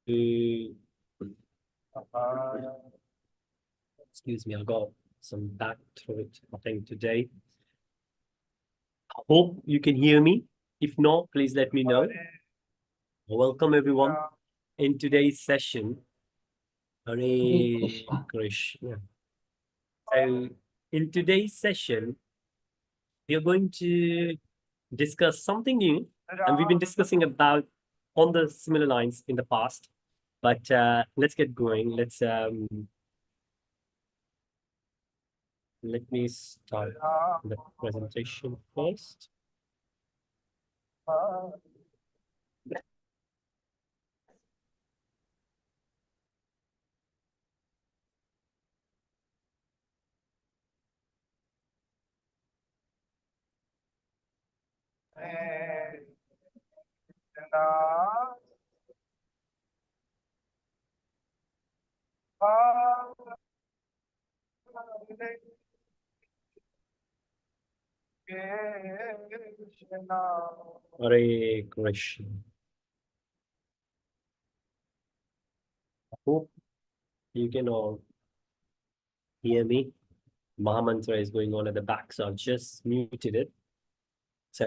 Excuse me, I got some back throat thing today. Hope you can hear me. If not, please let me know. Welcome everyone in today's session. Hare Krishna. Krishna. So, in today's session, we are going to discuss something new, and we've been discussing about on the similar lines in the past. But let's get going. Let me start the presentation first. Hare Krishna. I hope you can all hear me. Mahamantra is going on at the back, so I've just muted it. So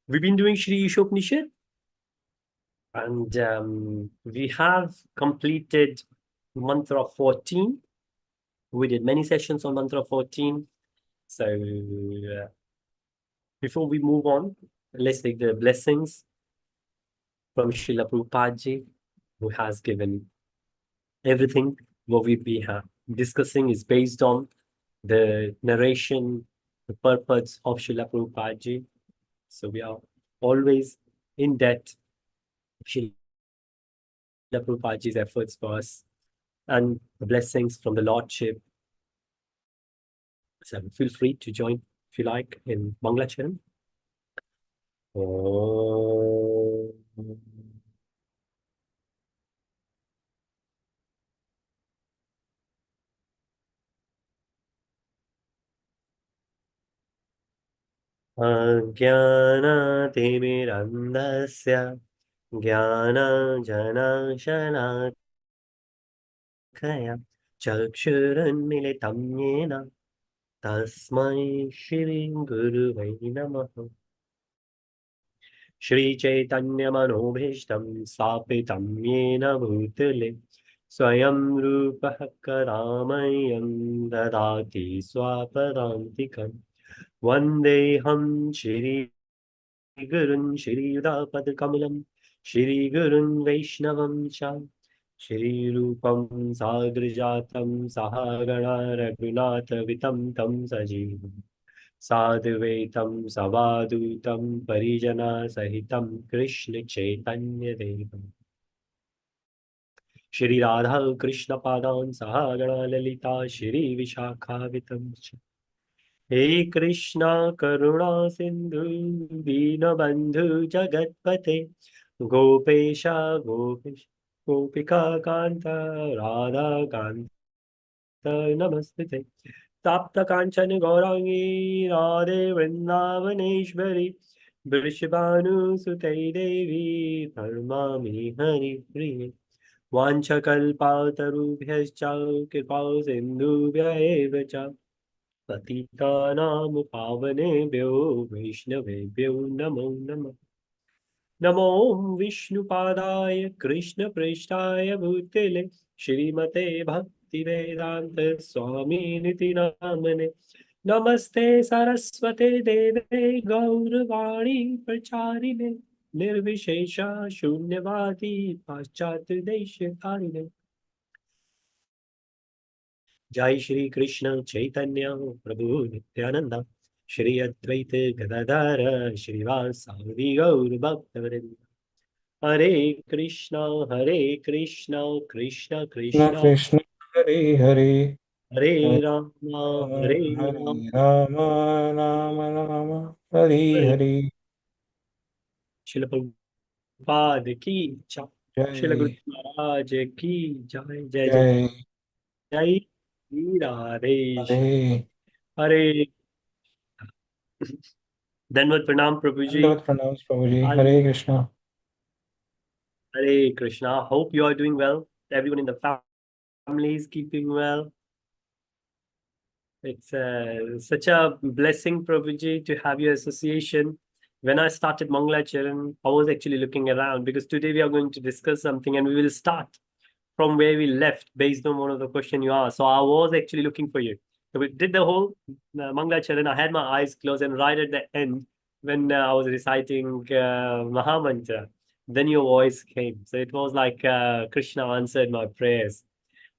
we've been doing Shri Ishopnishad, and we have completed Mantra 14. We did many sessions on Mantra 14. So before we move on, let's take the blessings from Srila Prabhupada Ji, who has given everything what we be discussing is based on the narration, the purpose of Srila Prabhupada Ji. So we are always in debt of Srila Prabhupada Ji's efforts for us and the blessings from the Lordship. So feel free to join if you like in Bangla Charan. अज्ञानातिमिरन्धस्य ज्ञानजनाशलाकया चक्षुरुन्मिलितं येन तस्मै श्रीगुरुवे नमः। श्रीचैतन्यमनोभीष्टं स्थापितं येन भूतले स्वयं रूपः कदा मह्यं ददाति स्वपदान्तिकम्। वन्देऽहं श्रीगुरुं श्रीयुतापदकमलं श्रीगुरुं वैष्णवं च श्रीरूपं साग्रजातं सहगणा रघुनाथवितं तं सजीवम् साधुवैतं सवादूतं परिजनसहितं कृष्णचैतन्यदेवम् श्रीराधा कृष्णपादान् सहगणा ललिता श्रीविशाखावितं च हे कृष्णा करुणा सिंधु दीनबंधु जगत्पते गोपेश गोपिका कांत राधा कांत नमस्ते ताप्त कांचन गौरांगी राधे वृंदावनेश्वरी वृषभानुसुते देवी प्रणमामि हरिप्रिये वाञ्छकल्पतरुभ्यश्च कृपा सिन्धुभ्यैव च पतितानां पावनेभ्यो वैष्णवेभ्यो नमो नमः। नमो विष्णुपादाय कृष्णप्रेष्ठाय भूतले श्रीमते भक्तिवेदान्त स्वामिनिति नामने नमस्ते सरस्वते देवे गौरवाणी प्रचारिणे निर्विशेष शून्यवादी पाश्चात्य देशकारिणे जय श्री कृष्ण चैतन्य प्रभु नित्यानंद श्री अद्वैत गदाधर श्रीवासादि गौर भक्तवृंद हरे Krishna Krishna Krishna Krishna Krishna Hare Hare हरे Hare राम हरे Ram Rama Rama Rama Hare हरे Hare शिल प्रभुपाद की जय शिल गुरु Jai महाराज की जय जय जय Jai जय श्री राधे Hare हरे धन्यवाद प्रणाम प्रभु जी Dandavat pranams Prabhuji आज Hare Krishna Hare Krishna. Hope you are doing well. Everyone in the family is keeping well. It's such a blessing, Prabhuji, to have your association. When I started Mangalacharan, I was actually looking around because today we are going to discuss something and we will start from where we left based on one of the question you asked. So I was actually looking for you. So we did the whole Mangalacharan. I had my eyes closed, and right at the end, when I was reciting Mahamantra, then your voice came. So it was like Krishna answered my prayers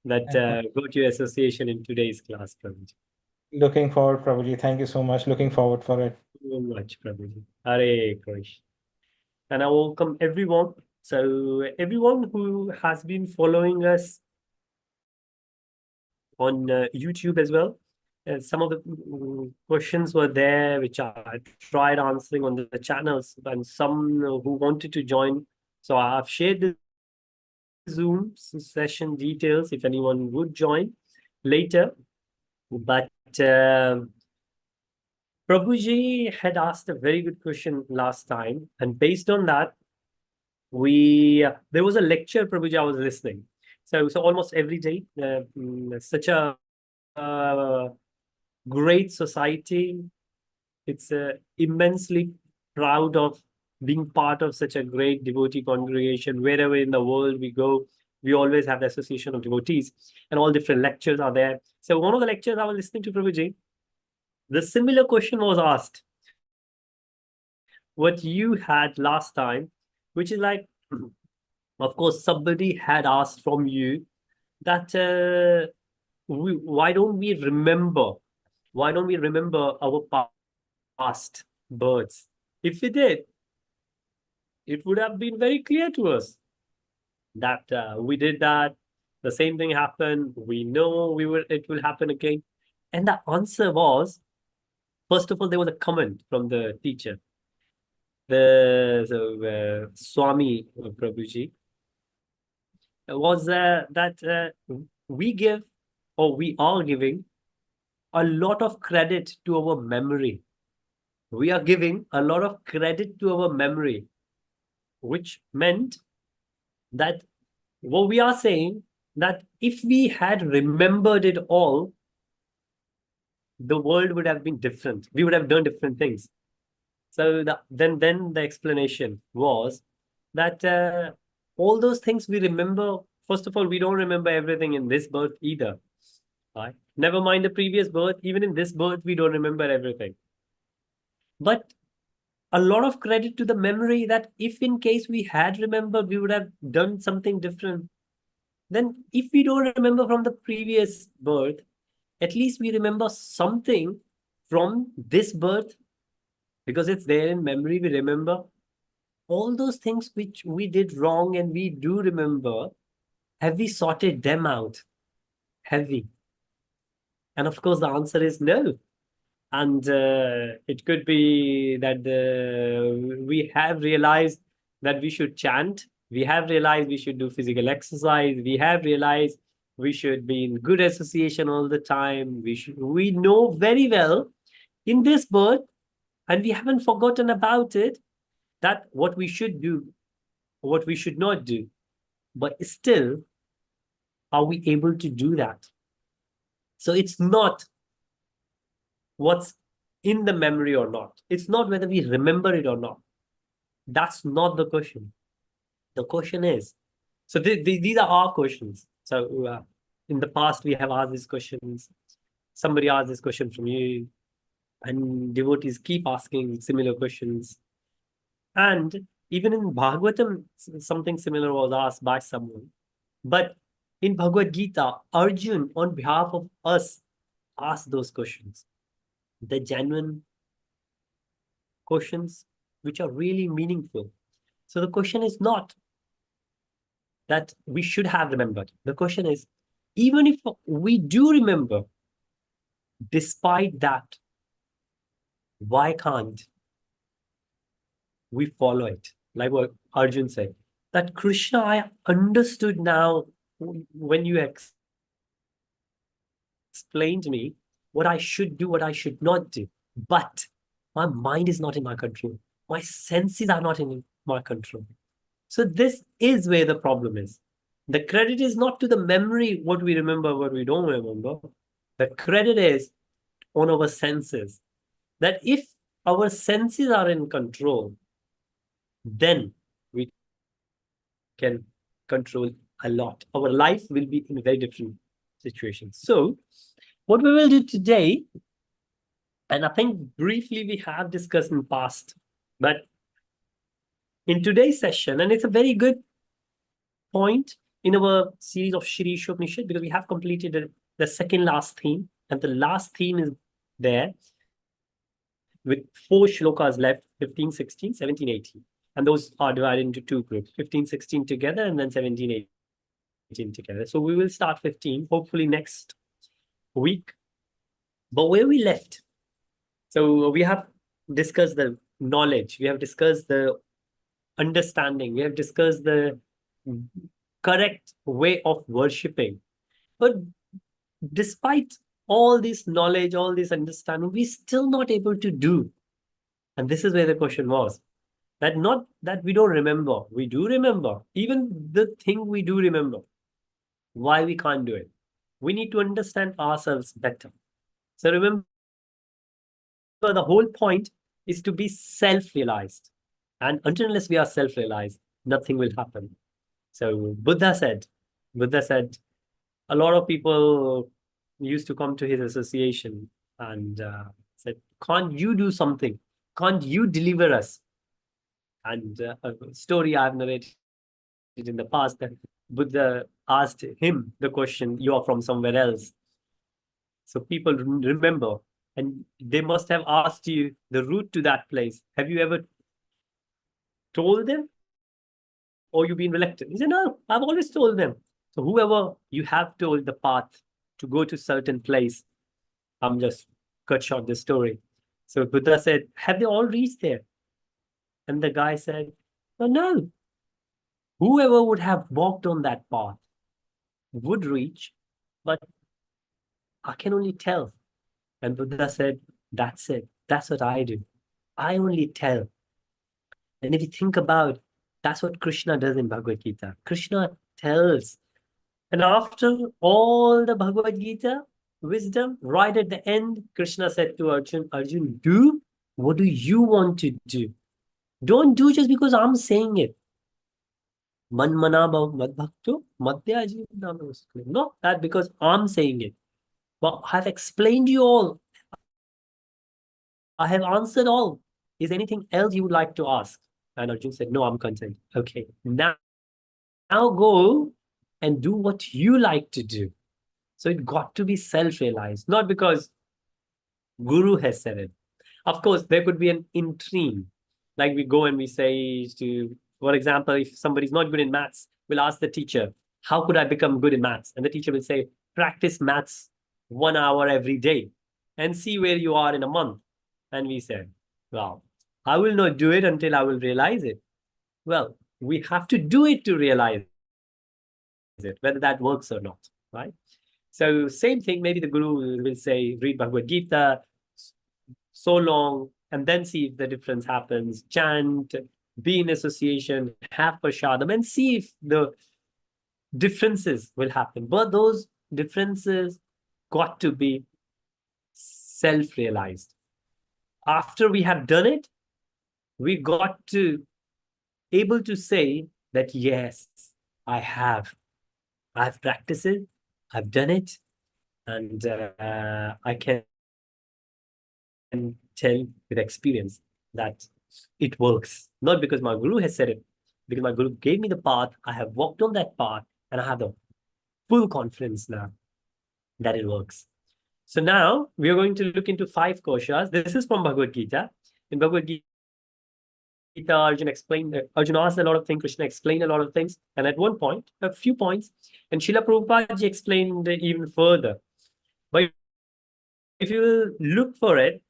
that got your association in today's class, Prabhuji. Looking forward, Prabhuji. Thank you so much. Looking forward for it. So much, Prabhuji. Hare Krishna. And I welcome everyone. So everyone who has been following us on YouTube as well. Some of the questions were there, which I tried answering on the channels, and some who wanted to join. So I've shared the Zoom session details if anyone would join later. But Prabhuji had asked a very good question last time, and based on that, there was a lecture, Prabhuji, I was listening. So almost every day, such a great society. It's immensely proud of being part of such a great devotee congregation. Wherever in the world we go, we always have the association of devotees, and all different lectures are there. So one of the lectures I was listening to, Prabhuji, the similar question was asked, what you had last time, which is like, of course, somebody had asked from you that why don't we remember? Why don't we remember our past births? If we did, it would have been very clear to us that we did that. The same thing happened. We know it will happen again. And the answer was, first of all, there was a comment from the teacher, Swami Prabhuji, was that we give, or we are giving, a lot of credit to our memory. We are giving a lot of credit to our memory, which meant that what we are saying, that if we had remembered it all, the world would have been different. We would have done different things. So then the explanation was that all those things we remember. First of all, we don't remember everything in this birth either. Right? Never mind the previous birth. Even in this birth, we don't remember everything. But a lot of credit to the memory, that if in case we had remembered, we would have done something different. Then if we don't remember from the previous birth, at least we remember something from this birth, because it's there in memory. We remember all those things which we did wrong, and we do remember. Have we sorted them out? Have we? And of course, the answer is no. And it could be that we have realized that we should chant. We have realized we should do physical exercise. We have realized we should be in good association all the time. We know very well in this birth, and we haven't forgotten about it, that what we should do, what we should not do. But still, are we able to do that? So it's not what's in the memory or not. It's not whether we remember it or not. That's not the question. The question is, so these are our questions. So in the past, we have asked these questions. Somebody asked this question from you, and devotees keep asking similar questions. And even in Bhagavatam, something similar was asked by someone. But in Bhagavad Gita, Arjun, on behalf of us, asked those questions. The genuine questions which are really meaningful. So the question is not that we should have remembered. The question is, even if we do remember, despite that, why can't we follow it? Like what Arjun said, that Krishna, I understood now when you explained to me what I should do, what I should not do. But my mind is not in my control. My senses are not in my control. So this is where the problem is. The credit is not to the memory, what we remember, what we don't remember. The credit is on our senses. That if our senses are in control, then we can control a lot. Our life will be in a very different situation. So what we will do today, and I think briefly we have discussed in past, but in today's session, and it's a very good point in our series of Shri Upanishad, because we have completed the second last theme, and the last theme is there with 4 shlokas left, 15, 16, 17, 18. And those are divided into 2 groups, 15, 16 together, and then 17, 18 together. So we will start 15, hopefully next week. But where we left, so we have discussed the knowledge, we have discussed the understanding, we have discussed the correct way of worshipping. But despite all this knowledge, all this understanding, we're still not able to do. And this is where the question was. That not that we don't remember, we do remember. Even the thing we do remember, why we can't do it. We need to understand ourselves better. So remember, the whole point is to be self-realized. And unless we are self-realized, nothing will happen. So Buddha said, a lot of people used to come to his association and said, can't you do something? Can't you deliver us? And a story I've narrated in the past, that Buddha asked him the question, you are from somewhere else. So people remember, and they must have asked you the route to that place. Have you ever told them? Or you've been reluctant? He said, no, I've always told them. So whoever you have told the path to go to certain place, I'm just cut short the story. So Buddha said, have they all reached there? And the guy said, oh, no. Whoever would have walked on that path would reach, but I can only tell. And Buddha said, that's it. That's what I do. I only tell. And if you think about, that's what Krishna does in Bhagavad Gita. Krishna tells. And after all the Bhagavad Gita wisdom, right at the end, Krishna said to Arjun, Arjun, do what do you want to do? Don't do just because I'm saying it. Man manabhav madbhakto madhyaji. Not that because I'm saying it. But I've explained you all. I have answered all. Is anything else you would like to ask? And Arjun said, no, I'm content. Okay, now go and do what you like to do. So it got to be self-realized, not because Guru has said it. Of course, there could be an intrigue. Like we go and we say to, for example, if somebody's not good in maths, we'll ask the teacher, how could I become good in maths? And the teacher will say, practice maths 1 hour every day and see where you are in a month. And we said, well, I will not do it until I will realize it. Well, we have to do it to realize it, whether that works or not, right? So same thing, maybe the Guru will say, read Bhagavad Gita so long, and then see if the difference happens. Chant, be in association, have prashadam, and see if the differences will happen. But those differences got to be self-realized. After we have done it, we got to able to say that, yes, I have. I've practiced it, I've done it, and I can tell with experience that it works. Not because my Guru has said it, because my Guru gave me the path, I have walked on that path, and I have the full confidence now that it works. So now we are going to look into 5 koshas. This is from Bhagavad Gita. In Bhagavad Gita, Arjun asked a lot of things, Krishna explained a lot of things, and at one point, a few points, and Srila Prabhupada explained even further. But if you look for it,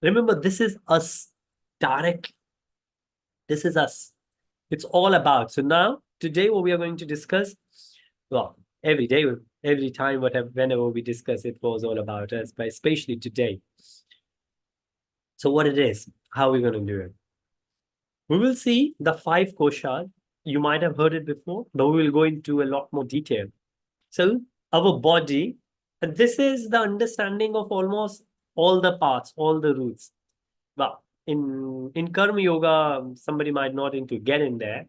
remember, this is us directly. This is us. It's all about. So now, today, what we are going to discuss, well, every day, every time, whenever we discuss, it was all about us, but especially today. So what it is, how we're going to do it. We will see the 5 koshas you might have heard it before, but we will go into a lot more detail. So our body, and this is the understanding of almost all the parts, all the roots. Well, in Karma Yoga, somebody might not into get in there,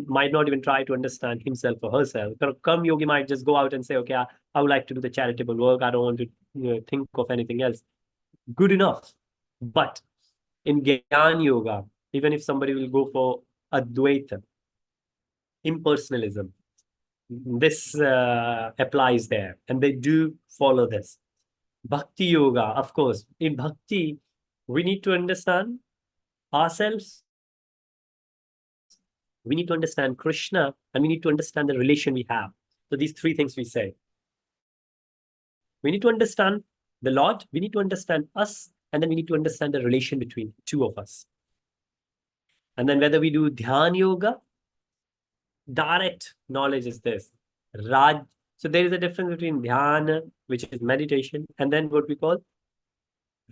might not even try to understand himself or herself. Karma Yogi might just go out and say, okay, I would like to do the charitable work. I don't want to think of anything else. Good enough. But in Gyan Yoga, even if somebody will go for Advaita, impersonalism, this applies there, and they do follow this. Bhakti Yoga, of course, in Bhakti, we need to understand ourselves, we need to understand Krishna, and we need to understand the relation we have. So these three things we say. We need to understand the Lord, we need to understand us, and then we need to understand the relation between two of us. And then whether we do Dhyan Yoga, direct knowledge is this. Raj. So there is a difference between Dhyana, which is meditation, and then what we call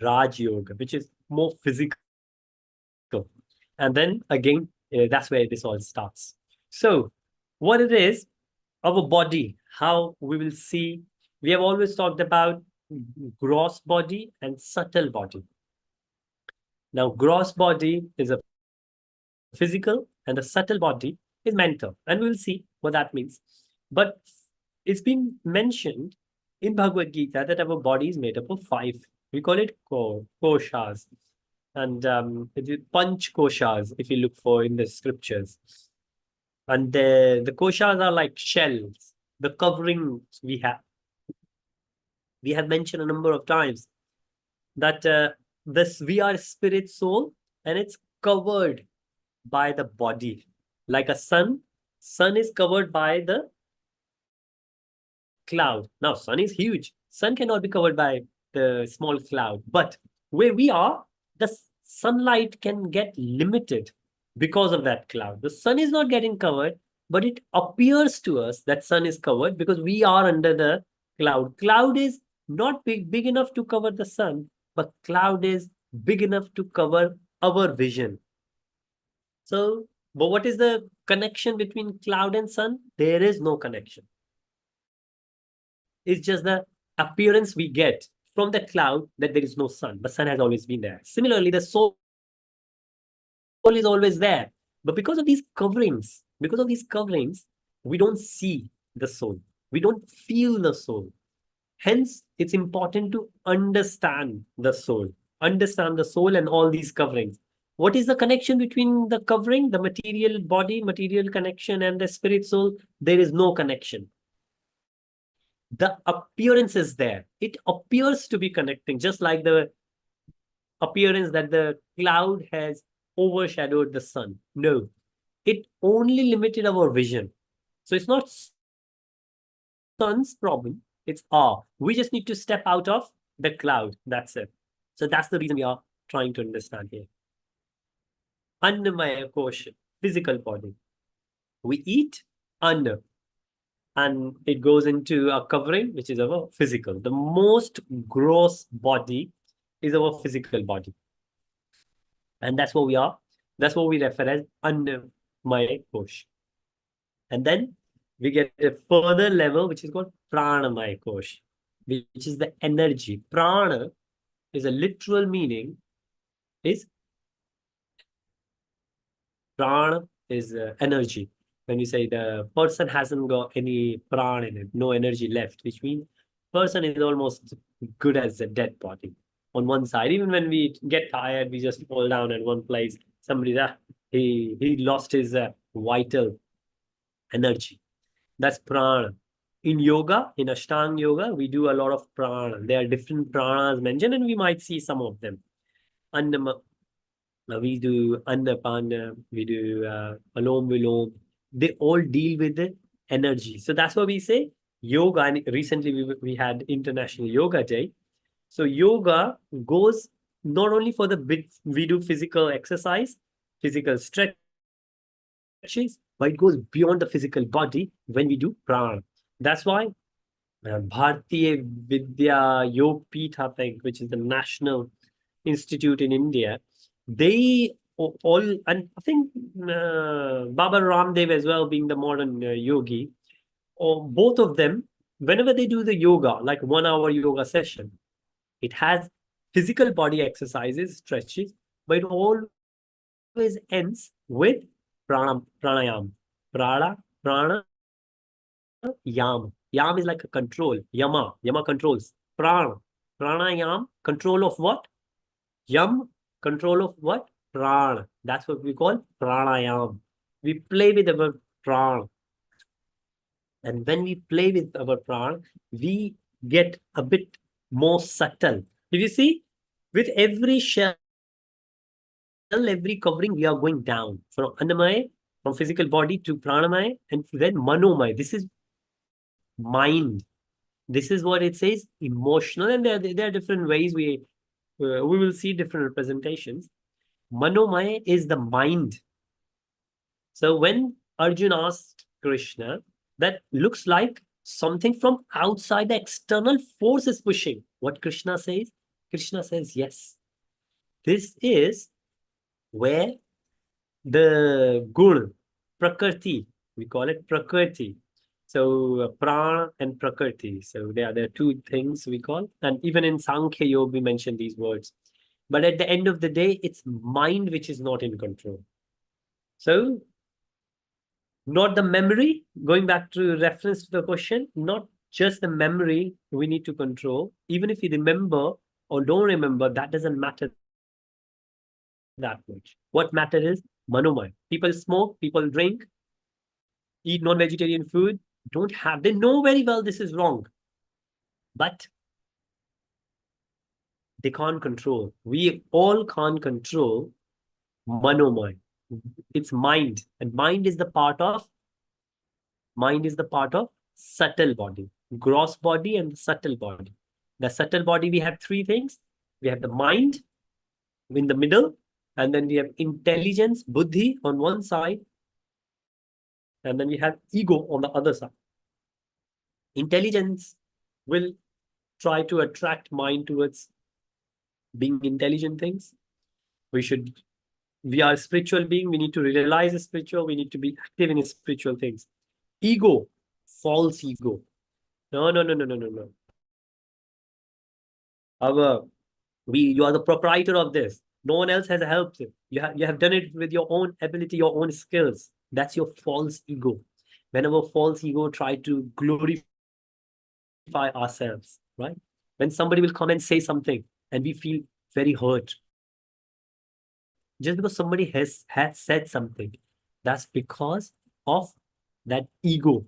Raj Yoga, which is more physical. And then again, that's where this all starts. So what it is, our body, how we will see, we have always talked about gross body and subtle body. Now, gross body is a physical and the subtle body is mental. And we will see what that means. But it's been mentioned in Bhagavad Gita that our body is made up of five. We call it koshas. And it is Panch koshas, if you look for in the scriptures. And the koshas are like shells, the coverings we have. We have mentioned a number of times that this we are spirit soul, and it's covered by the body. Like a sun is covered by the cloud. Now, sun is huge. Sun cannot be covered by the small cloud. But where we are, the sunlight can get limited because of that cloud. The sun is not getting covered, but it appears to us that sun is covered because we are under the cloud. Cloud is not big enough to cover the sun, but cloud is big enough to cover our vision. So, but what is the connection between cloud and sun? There is no connection. It's just the appearance we get from the cloud that there is no sun, but sun has always been there. Similarly, the soul is always there. But because of these coverings, we don't see the soul. We don't feel the soul. Hence, it's important to understand the soul and all these coverings. What is the connection between the covering, the material body, material connection, and the spirit soul? There is no connection. The appearance is there. It appears to be connecting, just like the appearance that the cloud has overshadowed the sun. No, it only limited our vision. So it's not sun's problem, it's our. We just need to step out of the cloud. That's it. So that's the reason we are trying to understand here. Annamaya Kosha, physical body. We eat Anna, and it goes into a covering, which is our physical. The most gross body is our physical body. And that's what we are. That's what we refer as Annamaya Kosha. And then we get a further level, which is called Pranamaya Kosha, which is the energy. Prana is a literal meaning is prana is energy. When you say the person hasn't got any prana in it, no energy left, which means person is almost good as a dead body on one side. Even when we get tired, we just fall down at one place. Somebody he lost his vital energy. That's prana. In yoga, in Ashtanga yoga, we do a lot of prana. There are different pranas mentioned, and we might see some of them. We do Annapana, we do Alom Vilom. They all deal with the energy. So that's why we say yoga. And recently we had International Yoga Day. So yoga goes not only for the bit, we do physical exercise, physical stretches, but it goes beyond the physical body when we do prana. That's why Bharatiya Vidya Yog Peeth, I think, which is the national institute in India, they all, and I think Baba Ramdev as well, being the modern yogi, or both of them, whenever they do the yoga, like 1 hour yoga session, it has physical body exercises, stretches, but it always ends with pranayam. Prana, yam. Yam is like a control. Yama controls. Pranayam, control of what? Yam, control of what? Prana. That's what we call pranayam. We play with our prana. And when we play with our prana, we get a bit more subtle. If you see, with every shell, every covering, we are going down from Annamaya, from physical body to Pranamaya, and then Manomaya. This is mind. This is what it says, emotional, and there are different ways we will see different representations. Manomaya is the mind. So when Arjun asked Krishna, that looks like something from outside, the external force is pushing. What Krishna says? Krishna says, yes. This is where the gun, prakriti, we call it prakriti. So prana and prakriti. So they are the two things we call. And even in Sankhya Yoga, we mention these words. But at the end of the day, it's mind which is not in control. So not the memory, going back to reference to the question, not just the memory we need to control. Even if you remember or don't remember, that doesn't matter that much. What matters is manomaya. People smoke, people drink, eat non-vegetarian food, they know very well this is wrong, but they can't control. We all can't control manomaya. It's mind, and mind is the part of subtle body, gross body, and the subtle body. The subtle body, we have three things. We have the mind in the middle, and then we have intelligence, buddhi on one side, and then we have ego on the other side. Intelligence will try to attract mind towards being intelligent things. We are a spiritual being. We need to realize spiritual. We need to be active in spiritual things. Ego, false ego. No. You are the proprietor of this. No one else has helped you. You have done it with your own ability, your own skills. That's your false ego. Whenever false ego try to glorify ourselves, right? When somebody will come and say something and we feel very hurt, just because somebody has said something, that's because of that ego.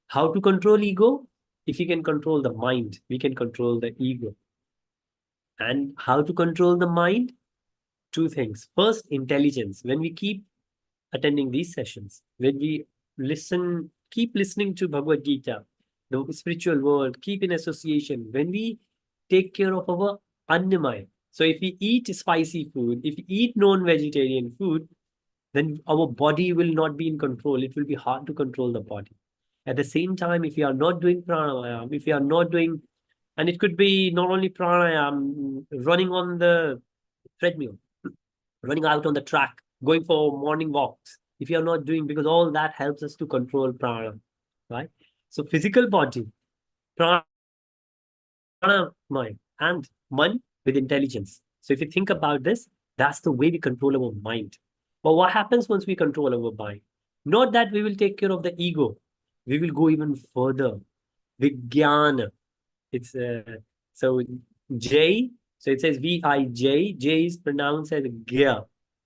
How to control ego? If you can control the mind, we can control the ego. And how to control the mind? Two things. First, intelligence. When we keep attending these sessions, when we keep listening to Bhagavad Gita, the spiritual world, keep in association, when we take care of our annamaya. So if we eat spicy food, if we eat non-vegetarian food, then our body will not be in control. It will be hard to control the body. At the same time, if you are not doing pranayama, if you are not doing, and it could be not only pranayama, running on the treadmill, running out on the track, going for morning walks, if you are not doing, because all that helps us to control prana, right? So physical body, prana, mind, and man with intelligence. So if you think about this, that's the way we control our mind. But what happens once we control our mind? Not that we will take care of the ego. We will go even further. Vijnana. It's so J. So it says Vij. J is pronounced as Gya,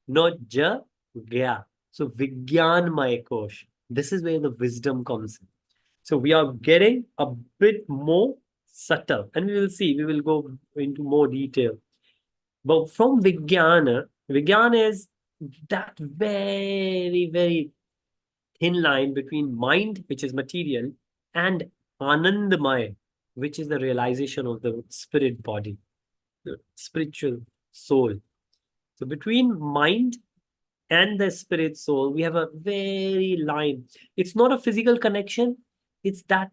not Ja, Gya. So Vijnanmaya Kosh. This is where the wisdom comes in. So we are getting a bit more subtle, and we will see. We will go into more detail. But from Vijnana is that very, very thin line between mind, which is material, and Anandamaya, which is the realization of the spirit body, the spiritual soul. So between mind and the spirit soul, we have a very line. It's not a physical connection, it's that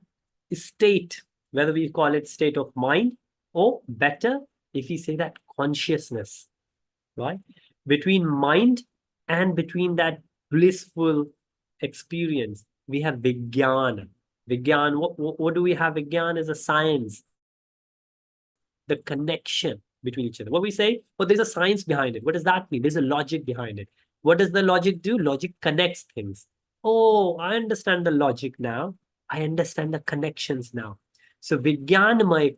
state, whether we call it state of mind or better, if we say that consciousness, right? Between mind And between that blissful experience, we have Vigyan. Vigyan, what do we have? Vigyan is a science, the connection between each other. What we say, oh, there's a science behind it. What does that mean? There's a logic behind it. What does the logic do? Logic connects things. Oh, I understand the logic now. I understand the connections now. So Vigyanamay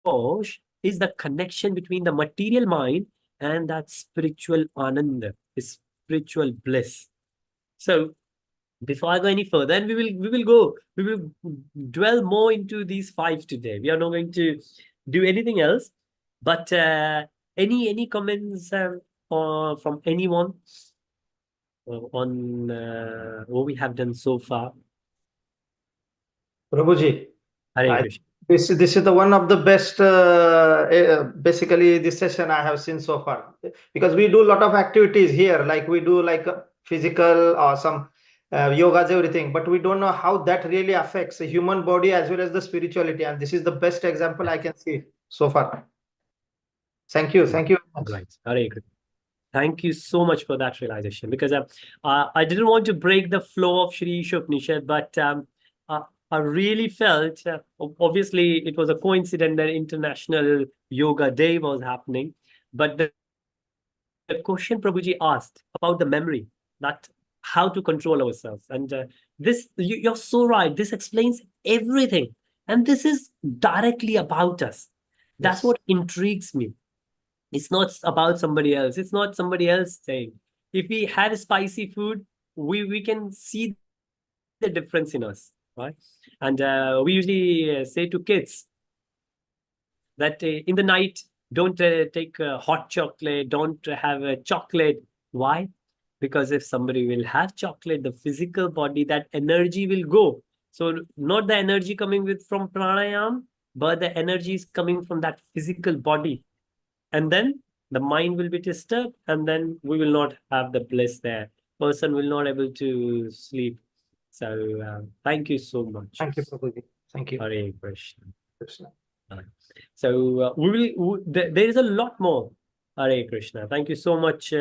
Kosh is the connection between the material mind and that spiritual ananda, the spiritual bliss. So before I go any further, and we will dwell more into these five today. We are not going to do anything else. But any comments from anyone on what we have done so far? Prabhuji, Hare I Krishna. this is the one of the best basically this session I have seen so far, because we do a lot of activities here, like we do like physical or some yogas, everything, but we don't know how that really affects the human body as well as the spirituality, and this is the best example I can see so far. Thank you very much. Right. Hare Krishna. Thank you so much for that realization, because I didn't want to break the flow of Shri Upanishad, but uh, I really felt, obviously, it was a coincidence that International Yoga Day was happening. But the question Prabhuji asked about the memory, that how to control ourselves. And you're so right. This explains everything. And this is directly about us. That's Yes. what intrigues me. It's not about somebody else. It's not somebody else saying. If we had spicy food, we can see the difference in us, right? And we usually say to kids that in the night, don't take hot chocolate, don't have a chocolate. Why? Because if somebody will have chocolate, the physical body, that energy will go. So not the energy coming with from pranayam, but the energy is coming from that physical body. And then the mind will be disturbed, and then we will not have the bliss there. Person will not able to sleep. So thank you so much. Thank you, Prabhuji. Thank you. Hare Krishna. Krishna. So there is a lot more. Hare Krishna. Thank you so much,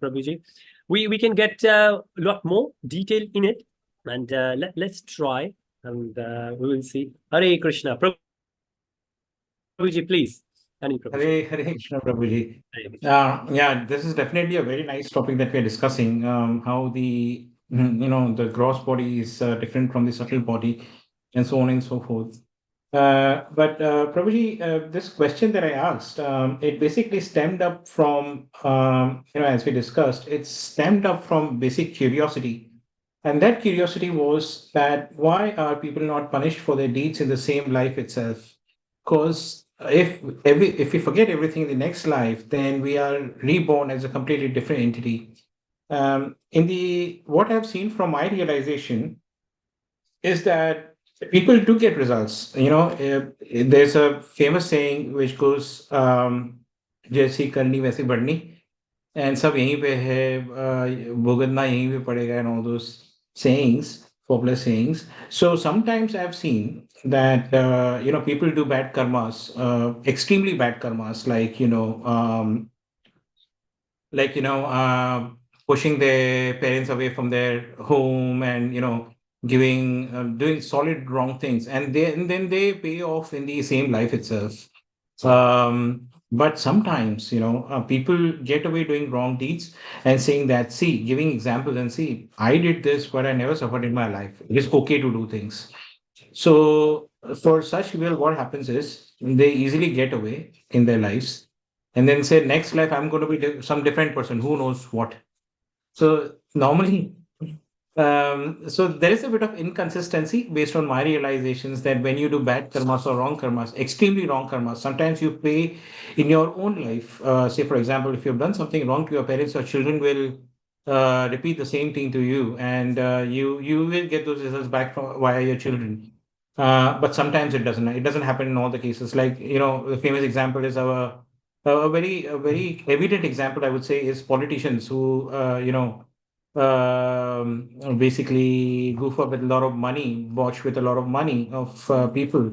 Prabhuji. We can get a lot more detail in it, and let's try, and we will see. Hare Krishna. Prabhuji, please. Any Prabhuji. Hare Krishna, Prabhuji. Hare Krishna. Yeah, this is definitely a very nice topic that we're discussing. How the the gross body is different from the subtle body, and so on and so forth. But Prabhuji, this question that I asked, it basically stemmed up from as we discussed, it stemmed up from basic curiosity. And that curiosity was that why are people not punished for their deeds in the same life itself? Because if we forget everything in the next life, then we are reborn as a completely different entity. In the what I've seen from my realization is that people do get results. There's a famous saying which goes, "जैसी करनी वैसी बढ़नी," and सब यहीं पे है, भुगतना यहीं पे पड़ेगा, and all those sayings, popular sayings. So sometimes I've seen that people do bad karmas, extremely bad karmas, pushing their parents away from their home, and giving doing solid wrong things, and then they pay off in the same life itself. But sometimes, people get away doing wrong deeds and saying that, see, giving examples and see, I did this, but I never suffered in my life. It is okay to do things. So for such people, what happens is they easily get away in their lives, and then say, next life, I'm going to be some different person. Who knows what? So normally, so there is a bit of inconsistency based on my realizations that when you do bad karmas or wrong karmas, extremely wrong karmas, sometimes you pay in your own life. Say, for example, if you've done something wrong to your parents, your children will repeat the same thing to you, and you will get those results back from via your children. But sometimes it doesn't. It doesn't happen in all the cases. Like the famous example is a very evident example, I would say, is politicians who basically goof up with a lot of money, watch with a lot of money of people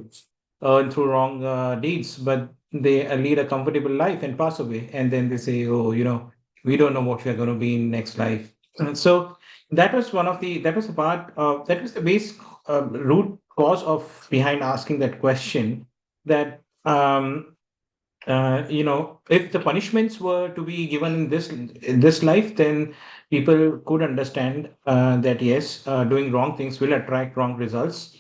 earned through wrong deeds. But they lead a comfortable life and pass away, and then they say, oh, we don't know what we are going to be in next life. And so that was the part of that was the base root cause of behind asking that question, that if the punishments were to be given in this life, then people could understand that yes, doing wrong things will attract wrong results.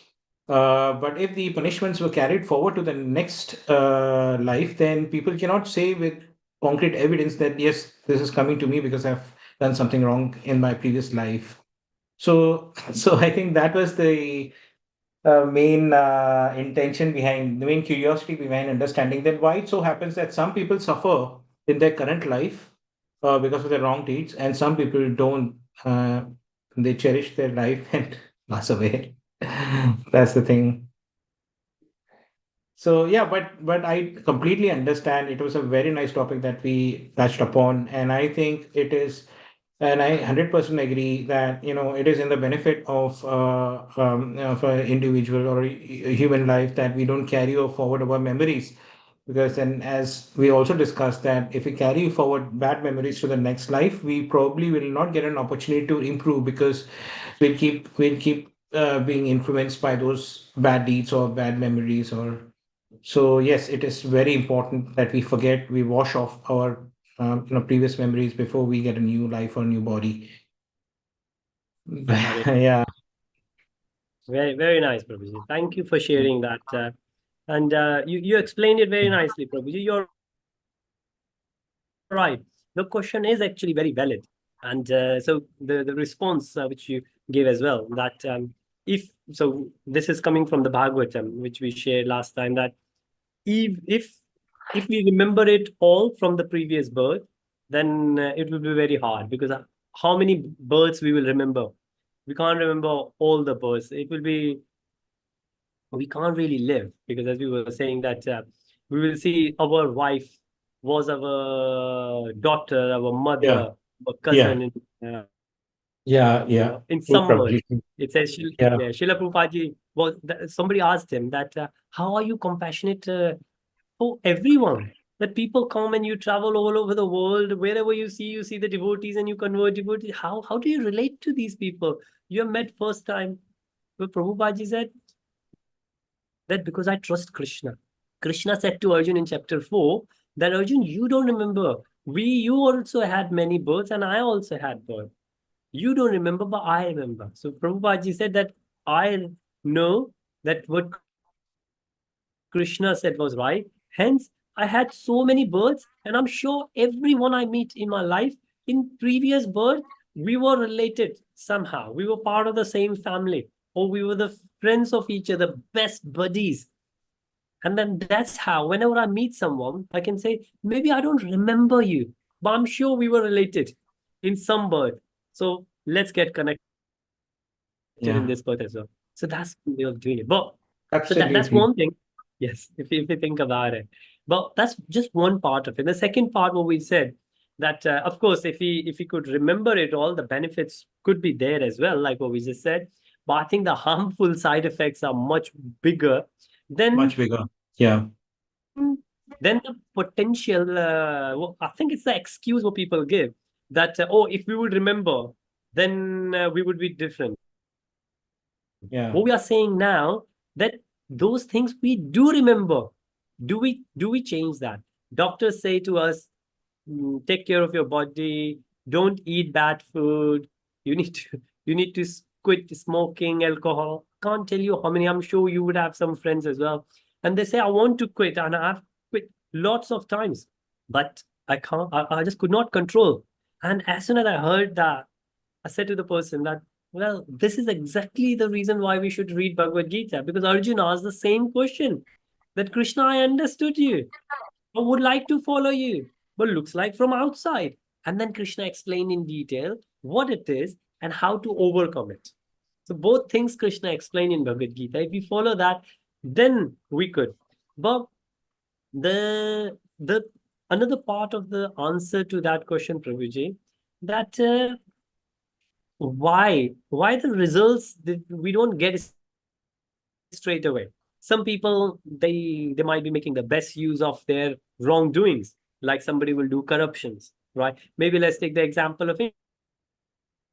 But if the punishments were carried forward to the next life, then people cannot say with concrete evidence that yes, this is coming to me because I've done something wrong in my previous life. So I think that was the main intention behind, the main curiosity behind understanding that why it so happens that some people suffer in their current life because of their wrong deeds, and some people don't. They cherish their life and pass away. That's the thing. So yeah, but I completely understand. It was a very nice topic that we touched upon, and I think it is, and I 100% agree that it is in the benefit of an individual or a human life that we don't carry forward our memories, because then, as we also discussed, that if we carry forward bad memories to the next life, we probably will not get an opportunity to improve, because we'll keep being influenced by those bad deeds or bad memories. Or so yes, it is very important that we wash off our previous memories before we get a new life or new body. I mean, Yeah, very, very nice, Prabhuji. Thank you for sharing that. And you explained it very nicely, Prabhuji. You're right. The question is actually very valid. And so the response which you gave as well, that if so, this is coming from the Bhagavatam, which we shared last time, that if we remember it all from the previous birth, then it will be very hard, because how many births we will remember? We can't remember all the births. It will be, we can't really live, because as we were saying that we will see our wife was our daughter, our yeah, mother, our yeah, cousin yeah, yeah. in True, some words. probably. It says, Yeah, yeah, Srila Prabhupada was, somebody asked him that, how are you compassionate for everyone? That people come and you travel all over the world, wherever you see the devotees and you convert devotees. How do you relate to these people? You have met first time. But Prabhupada said that because I trust Krishna. Krishna said to Arjun in chapter 4 that, Arjun, you don't remember. You also had many births and I also had birth. You don't remember, but I remember. So Prabhupada said that I know that what Krishna said was right. Hence, I had so many births, and I'm sure everyone I meet in my life, in previous birth, we were related somehow. We were part of the same family, or we were the friends of each other, best buddies. And then that's how, whenever I meet someone, I can say, maybe I don't remember you, but I'm sure we were related in some birth. So let's get connected in yeah, this birth as well. So that's the way of doing it. But so that's absolutely. one thing. Yes, if you think about it. But that's just one part of it. The second part, what we said, that of course, if we could remember it all, the benefits could be there as well, like what we just said. But I think the harmful side effects are much bigger Much than bigger. Yeah, the potential. Well, I think it's the excuse what people give, that oh, if we would remember, then we would be different. yeah, What we are saying now, that those things we do remember, do we change that? Doctors say to us, take care of your body, don't eat bad food, you need to you need to quit smoking, alcohol. Can't tell you how many, I'm sure you would have some friends as well, and they say, I want to quit, and I've quit lots of times, but I can't, I just could not control. And as soon as I heard that, I said to the person that, well, this is exactly the reason why we should read Bhagavad Gita, because Arjuna asked the same question, that Krishna, I understood you. I would like to follow you, but looks like from outside. And then Krishna explained in detail what it is and how to overcome it. So both things Krishna explained in Bhagavad Gita. If we follow that, then we could. But the another part of the answer to that question, Prabhuji, that why the results that we don't get straight away. Some people, they might be making the best use of their wrongdoings, like somebody will do corruptions, right? Maybe let's take the example of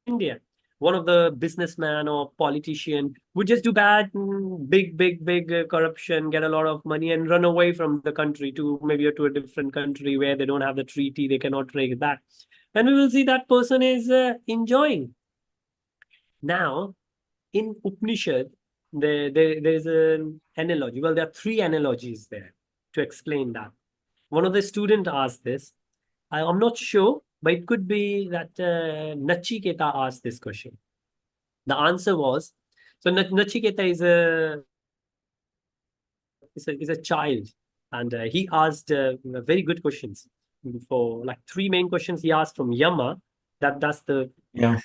India. One of the businessman or politician would just do bad, big corruption, get a lot of money, and run away from the country to maybe to a different country where they don't have the treaty, they cannot trade it back, and we will see that person is enjoying. Now, in Upanishad, there's an analogy. Well, there are three analogies there to explain that. One of the student asked this. I'm not sure, but it could be that Nachiketa asked this question. The answer was, so Nachiketa is a child, and he asked very good questions. For like three main questions he asked from Yama. That's the Yeah.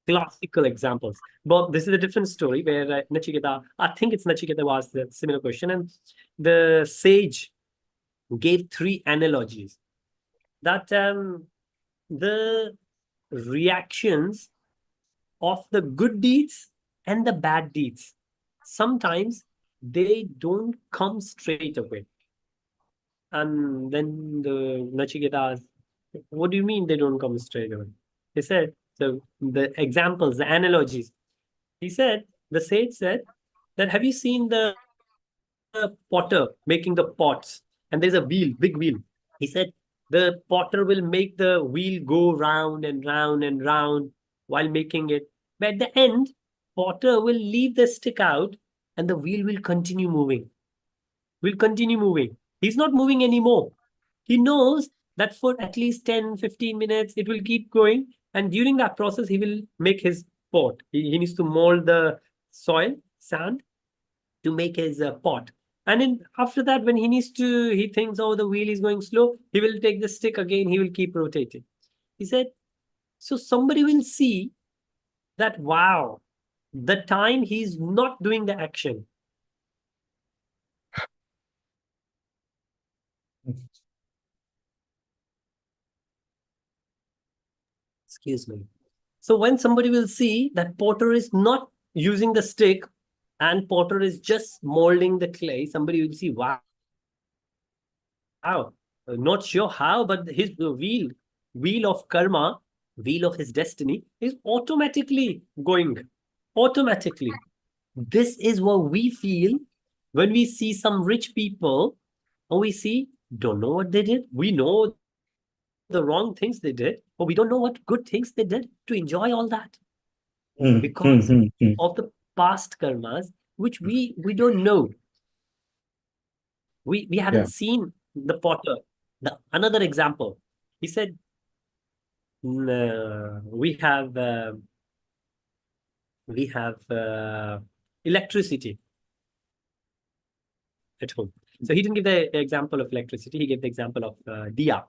classical examples. But this is a different story where Nachiketa, I think it's Nachiketa who asked the similar question, and the sage gave three analogies that the reactions of the good deeds and the bad deeds, sometimes they don't come straight away. And then the Nachiketa asked, what do you mean they don't come straight away? He said, the examples, the analogies. He said, the sage said that, have you seen the potter making the pots? And there's a wheel, big wheel. He said, the potter will make the wheel go round and round and round while making it. But at the end, potter will leave the stick out and the wheel will continue moving. Will continue moving. He's not moving anymore. He knows that for at least 10, 15 minutes, it will keep going. And during that process, he will make his pot. He needs to mold the soil, sand, to make his pot. And then after that, when he thinks, oh, the wheel is going slow, he will take the stick again, he will keep rotating. He said, so somebody will see that, wow, the time he's not doing the action. Excuse me. So when somebody will see that potter is not using the stick and potter is just molding the clay, somebody will see, wow, not sure how, but his wheel of karma, wheel of his destiny is automatically going. Automatically. This is what we feel when we see some rich people, or we see, don't know what they did. We know the wrong things they did, but we don't know what good things they did to enjoy all that. Because of the past karmas, which we don't know. We haven't seen the potter. Another example, he said, we have electricity at home. So he didn't give the example of electricity. He gave the example of diya.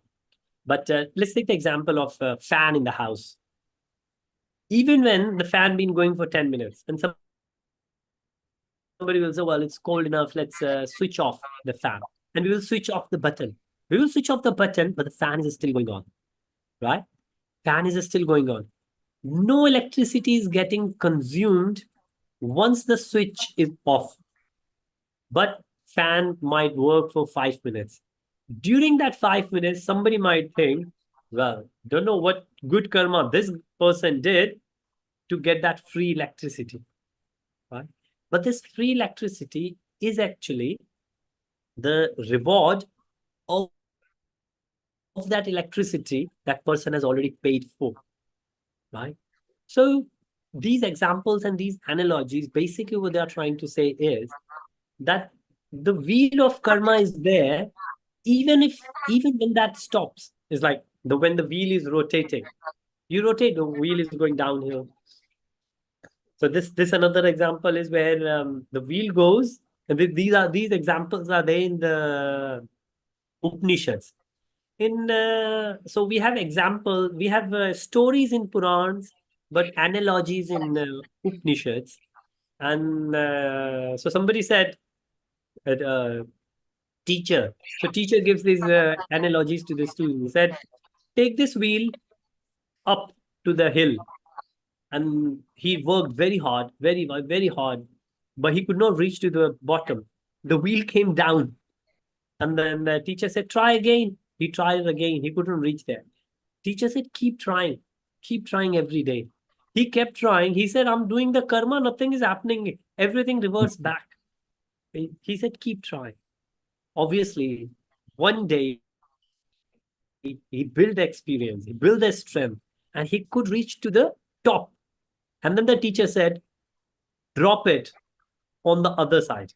But let's take the example of fan in the house. Even when the fan been going for 10 minutes, and somebody will say, well, it's cold enough, let's switch off the fan. And we will switch off the button. We will switch off the button, but the fan is still going on, right? Fan is still going on. No electricity is getting consumed once the switch is off. But fan might work for 5 minutes. During that 5 minutes, somebody might think, well, don't know what good karma this person did to get that free electricity, right? But this free electricity is actually the reward of that electricity that person has already paid for, right? So these examples and these analogies, basically what they are trying to say is that the wheel of karma is there, even when that stops. It's like when the wheel is rotating, you rotate, the wheel is going downhill. So this another example is where the wheel goes, and these examples are there in the Upanishads. So we have stories in Purans, but analogies in Upanishads. And so somebody said, teacher. So teacher gives these analogies to the student. He said, take this wheel up to the hill. And he worked very hard, very hard. but he could not reach to the bottom. The wheel came down. And then the teacher said, try again. He tried again. He couldn't reach there. Teacher said, keep trying every day. He kept trying. He said, I'm doing the karma, nothing is happening. Everything reverts back. He said, keep trying. Obviously, one day he built experience, he built the strength, and he could reach to the top. And then the teacher said, drop it on the other side.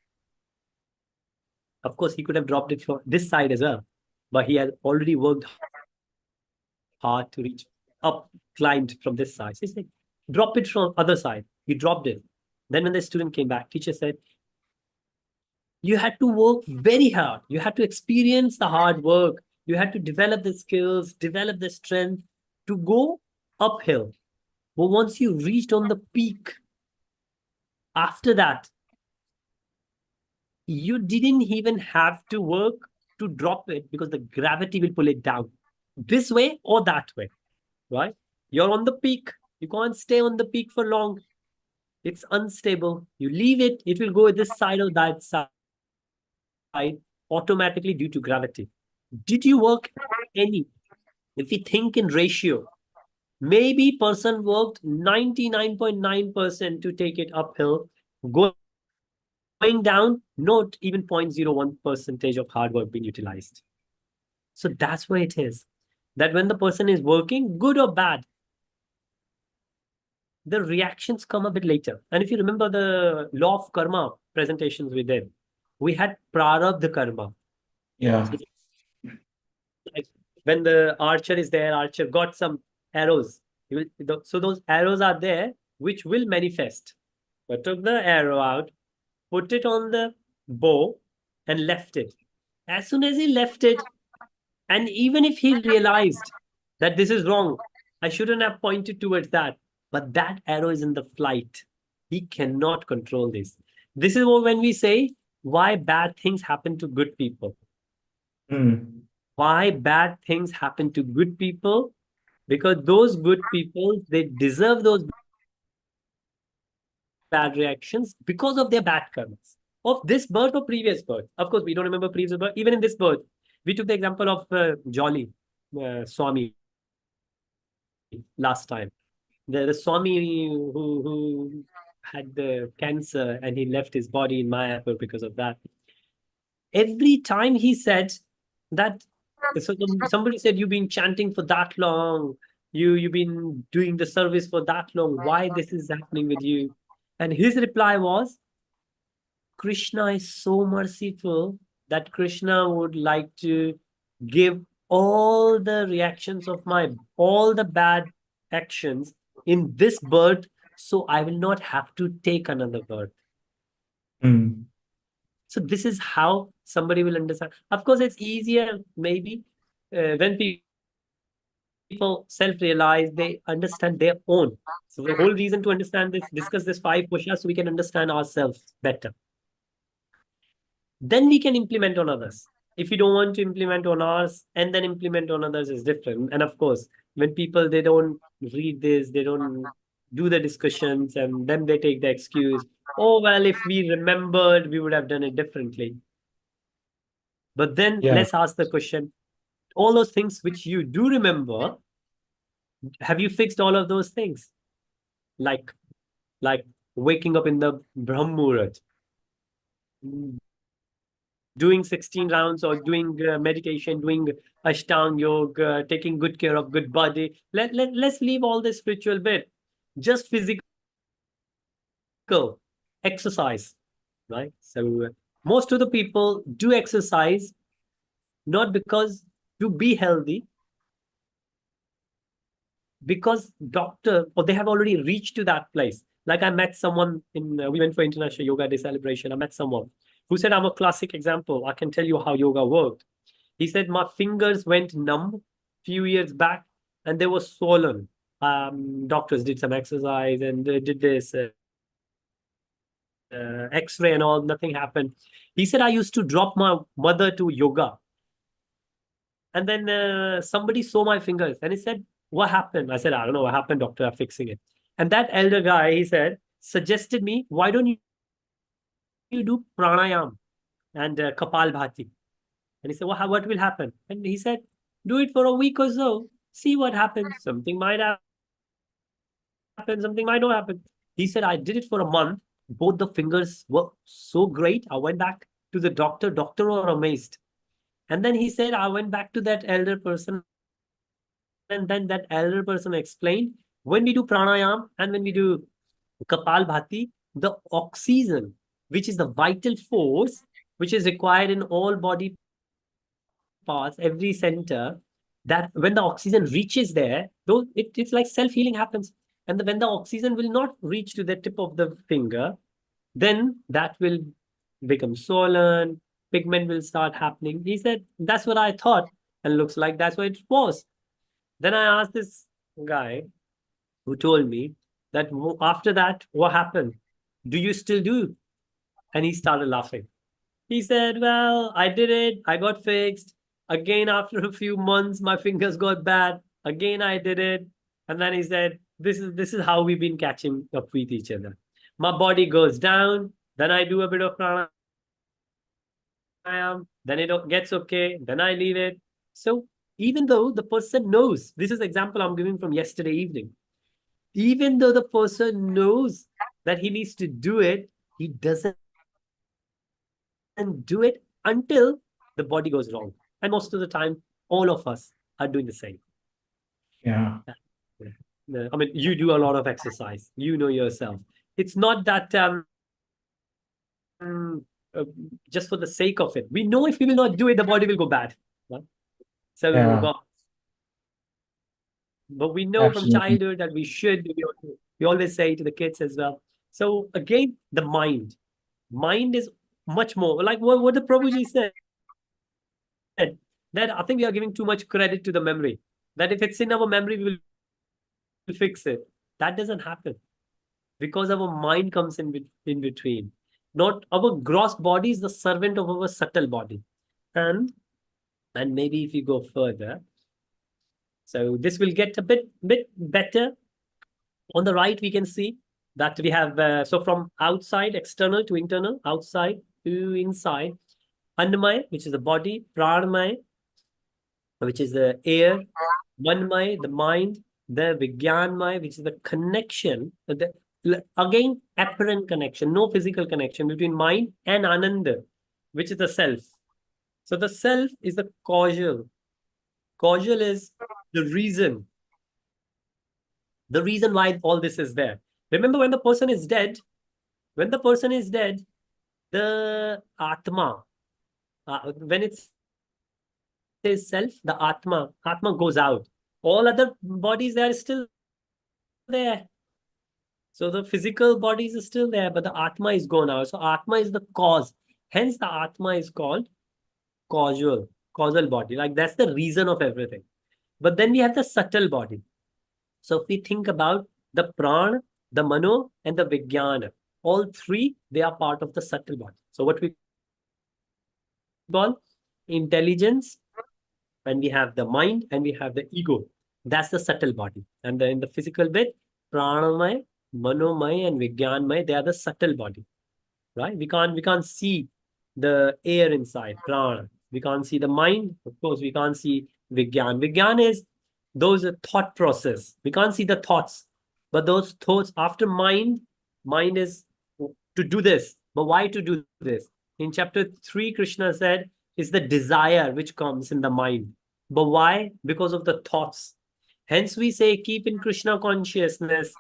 Of course, he could have dropped it from this side as well, but he had already worked hard to reach up, climbed from this side. So he said, drop it from other side. He dropped it. Then when the student came back, teacher said, you had to work very hard. You had to experience the hard work. You had to develop the skills, develop the strength to go uphill. But once you reached on the peak, after that, you didn't even have to work to drop it because the gravity will pull it down this way or that way, right? You're on the peak. You can't stay on the peak for long. It's unstable. You leave it, it will go this side or that side automatically due to gravity. Did you work any? If we think in ratio, maybe person worked 99.9% to take it uphill. Going down, not even 0.01% of hard work being utilized. So that's where it is. That when the person is working, good or bad, the reactions come a bit later. And if you remember the law of karma presentations we did, we had prarabdha karma. Yeah. So like when the archer is there, archer got some arrows. So those arrows are there, which will manifest. But took the arrow out, put it on the bow, and left it. As soon as he left it, and even if he realized that this is wrong, I shouldn't have pointed towards that, but that arrow is in the flight. He cannot control this. This is when we say why bad things happen to good people. Why bad things happen to good people? Because those good people, they deserve those bad reactions because of their bad karmas of this birth or previous birth. Of course, we don't remember previous birth. Even in this birth, we took the example of Jolly Swami last time. The Swami who had the cancer and he left his body in Mayapur because of that. Every time he said that, so somebody said, you've been chanting for that long, you've been doing the service for that long, why this is happening with you? And his reply was, Krishna is so merciful that Krishna would like to give all the reactions of all the bad actions in this birth, so I will not have to take another birth. So this is how somebody will understand. Of course, it's easier maybe when people self-realize, they understand their own. So the whole reason to understand this, discuss this 5 koshas, so we can understand ourselves better. Then we can implement on others. If you don't want to implement on ours and then implement on others is different. And of course, when people, they don't read this, they don't do the discussions, and then they take the excuse, oh, well, if we remembered, we would have done it differently. But then let's ask the question, all those things which you do remember, have you fixed all of those things? Like waking up in the Brahmurat, doing 16 rounds or doing meditation, doing Ashtang Yoga, taking good care of good body. Let's leave all the spiritual bit. Just physical exercise, right? So most of the people do exercise not because to be healthy, because doctor, or they have already reached to that place. Like I met someone in, we went for International Yoga Day celebration. I met someone who said, I'm a classic example. I can tell you how yoga worked. He said, my fingers went numb few years back and they were swollen. Doctors did some exercise and they did this x-ray and all, nothing happened. He said, I used to drop my mother to yoga. And then somebody saw my fingers and he said, what happened? I said, I don't know what happened, doctor, I'm fixing it. And that elder guy, he said, suggested me, why don't you do pranayam and kapal bhati? And he said, well, what will happen? And he said, do it for a week or so. See what happens. Something might happen, something might not happen. He said, I did it for a month. Both the fingers were so great. I went back to the doctor. Doctor were amazed. And then he said, I went back to that elder person. And then that elder person explained, when we do pranayam and when we do kapal bhati, the oxygen, which is the vital force, which is required in all body parts, every center, that when the oxygen reaches there, though it's like self-healing happens. And when the oxygen will not reach to the tip of the finger, then that will become swollen, pigment will start happening. He said, that's what I thought, and looks like that's what it was. Then I asked this guy who told me that after that, what happened? Do you still do? And he started laughing. He said, well, I did it. I got fixed. Again, after a few months, my fingers got bad. Again, I did it. And then he said, this is how we've been catching up with each other. My body goes down. Then I do a bit of pranayam. Then it gets okay. Then I leave it. So even though the person knows, this is example I'm giving from yesterday evening. Even though the person knows that he needs to do it, he doesn't do it until the body goes wrong. And most of the time, all of us are doing the same. Yeah. I mean, you do a lot of exercise. You know yourself. It's not that just for the sake of it. We know if we will not do it, the body will go bad. Right? So, Yeah. but we know from Absolutely. childhood that we should. We always say to the kids as well. So again, the mind. Mind is much more like what the Prabhuji said. That I think we are giving too much credit to the memory. That if it's in our memory, we will fix it. That doesn't happen because our mind comes in between. Not our gross body is the servant of our subtle body, and maybe if you go further, so this will get a bit better. On the right, we can see that we have so from outside, external to internal, outside to inside. Annamaya, which is the body, Pranamaya, which is the air, Manmaya, the mind, the Vigyanmaya, which is the connection, again, apparent connection, no physical connection between mind and Ananda, which is the self. So the self is the causal. Causal is the reason why all this is there. Remember, when the person is dead, the Atma, when it says self, the Atma goes out. All other bodies, they are still there. So the physical bodies are still there, but the Atma is gone out. So Atma is the cause. Hence the Atma is called causal body. Like that's the reason of everything. But then we have the subtle body. So if we think about the Prana, the Mano, and the Vijnana, all three, they are part of the subtle body. So what we call intelligence, and we have the mind, and we have the ego. That's the subtle body. And then in the physical bit, Pranamaya, Manomaya, and Vijnanmaya, they are the subtle body. Right? We can't see the air inside, Prana. We can't see the mind. Of course, we can't see Vijnan. Vijnan is those thought process. We can't see the thoughts. But those thoughts after mind is to do this. But why to do this? In chapter 3, Krishna said, is the desire which comes in the mind. But why? Because of the thoughts. Hence we say, keep in Krishna consciousness,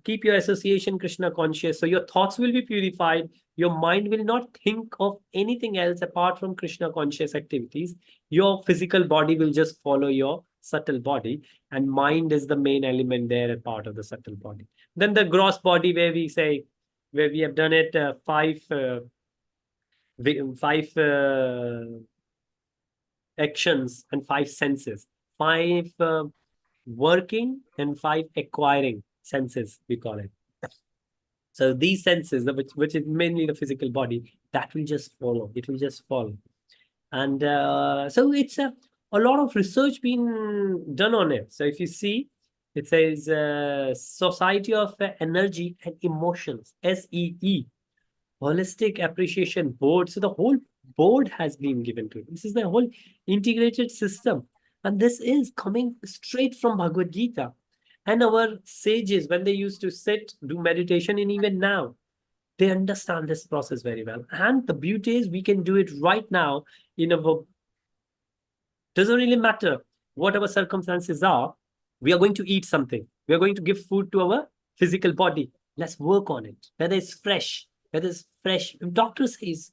keep your association Krishna conscious. So your thoughts will be purified. Your mind will not think of anything else apart from Krishna conscious activities. Your physical body will just follow your subtle body, and mind is the main element there, a part of the subtle body. Then the gross body, where we have done it five actions and 5 senses, 5 working and 5 acquiring senses, we call it. So these senses, which is mainly the physical body, that will just follow. It will just follow. And so it's a lot of research being done on it. So if you see, it says Society of Energy and Emotions, SEE. holistic appreciation board. So the whole board has been given to it. This is the whole integrated system. And this is coming straight from Bhagavad Gita. And our sages, when they used to sit, do meditation, and even now, they understand this process very well. And the beauty is we can do it right now in our, doesn't really matter what our circumstances are. We are going to eat something. We are going to give food to our physical body. Let's work on it. Whether it's fresh, whether it's fresh. Doctor says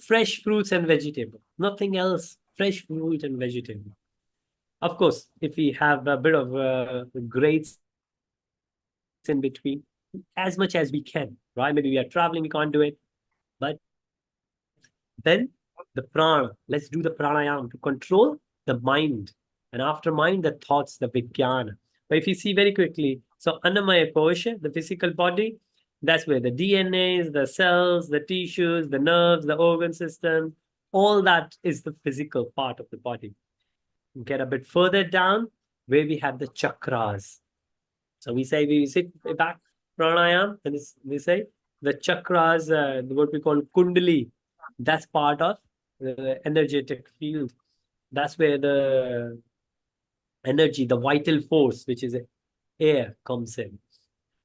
fresh fruits and vegetable, nothing else. Fresh fruit and vegetable. Of course, if we have a bit of grades in between, as much as we can, right? Maybe we are traveling, we can't do it. But then the prana, let's do the pranayama to control the mind. And after mind, the thoughts, the vijnana. But if you see very quickly, so Annamaya Kosha, the physical body, that's where the DNAs, the cells, the tissues, the nerves, the organ system, all that is the physical part of the body. Get a bit further down where we have the chakras. So we say we sit back pranayam, and we say the chakras, what we call kundali, that's part of the energetic field. That's where the energy, the vital force, which is air, comes in.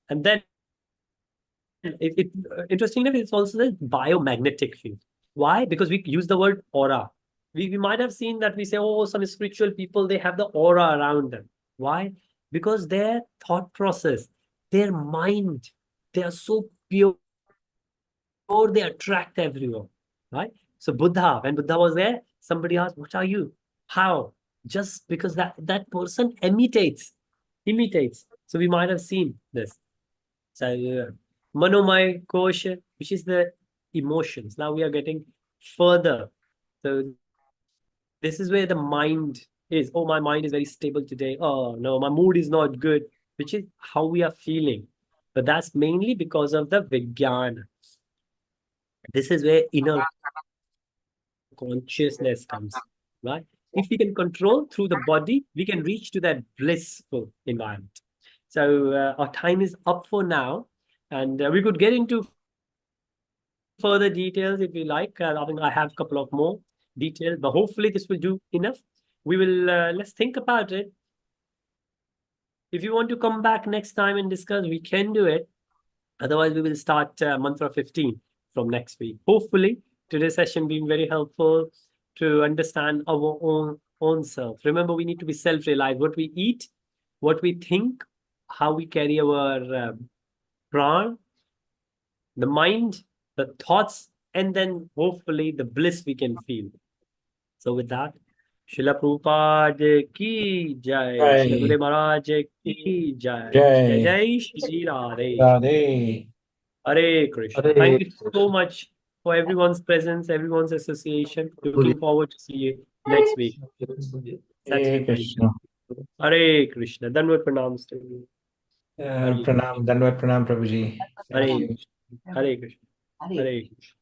And then interesting enough, it's also the biomagnetic field. Why? Because we use the word aura. We might have seen that we say, oh, some spiritual people, they have the aura around them. Why? Because their thought process, their mind, they are so pure, they attract everyone, right? So Buddha, when Buddha was there, somebody asked, what are you? How? Just because that person imitates. So we might have seen this. So Manomaya Kosha, which is the emotions. Now we are getting further. So this is where the mind is. Oh, my mind is very stable today. Oh, no, my mood is not good, which is how we are feeling. But that's mainly because of the Vijnana. This is where inner consciousness comes, right? If we can control through the body, we can reach to that blissful environment. So our time is up for now, and we could get into further details if you like. I think I have a couple of more details, but hopefully this will do enough. We will, let's think about it. If you want to come back next time and discuss, we can do it. Otherwise, we will start mantra 15 from next week. Hopefully, today's session being very helpful to understand our own self. Remember, we need to be self-reliant. What we eat, what we think, how we carry our prana, the mind, the thoughts, and then hopefully the bliss we can feel. So with that, Srila Prabhupada ki jai, Srila Gurudev Maharaj ki jai, jai jai Shri Radhe. Radhe. Hare Krishna. Hare Thank you so much for everyone's presence, everyone's association. Looking forward to see you next week. Hare Krishna. Hare Krishna. Danvat pranams to you. Pranam, Dandavat Pranam, Prabhuji. Hare Thank you. Krishna. Hare Krishna. Hare Krishna.